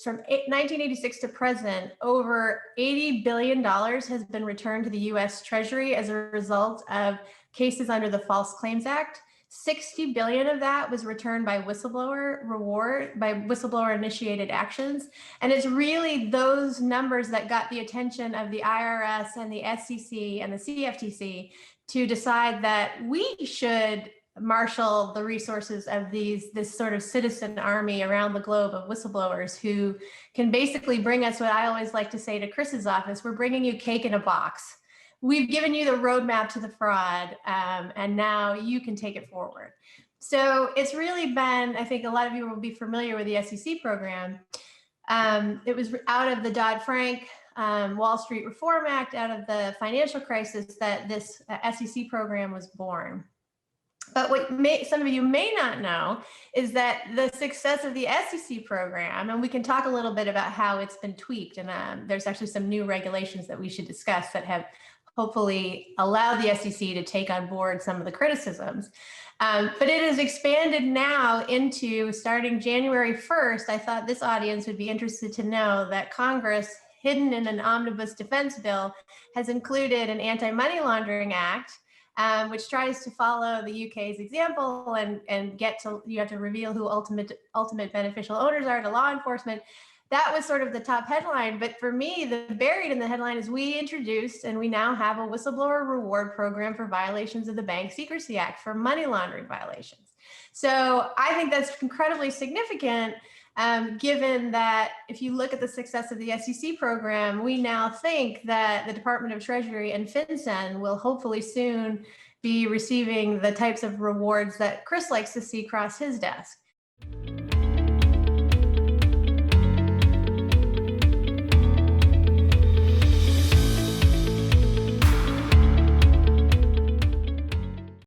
from 1986 to present, over $80 billion has been returned to the US Treasury as a result of cases under the False Claims Act. 60 billion of that was returned by whistleblower initiated actions. And it's really those numbers that got the attention of the IRS and the SEC and the CFTC to decide that we should marshal the resources of this sort of citizen army around the globe of whistleblowers who can basically bring us what I always like to say to Chris's office: we're bringing you cake in a box. We've given you the roadmap to the fraud, and now you can take it forward. So it's really been, I think a lot of you will be familiar with the SEC program. It was out of the Dodd-Frank Wall Street Reform Act, out of the financial crisis, that this SEC program was born. But what some of you may not know is that the success of the SEC program, and we can talk a little bit about how it's been tweaked, and there's actually some new regulations that we should discuss that have hopefully allowed the SEC to take on board some of the criticisms. But it has expanded now into, starting January 1st, I thought this audience would be interested to know that Congress, hidden in an omnibus defense bill, has included an anti-money laundering act, which tries to follow the UK's example and you have to reveal who ultimate beneficial owners are to law enforcement. That was sort of the top headline. But for me, the buried in the headline is we introduced, and we now have, a whistleblower reward program for violations of the Bank Secrecy Act for money laundering violations. So I think that's incredibly significant, given that if you look at the success of the SEC program, we now think that the Department of Treasury and FinCEN will hopefully soon be receiving the types of rewards that Chris likes to see cross his desk.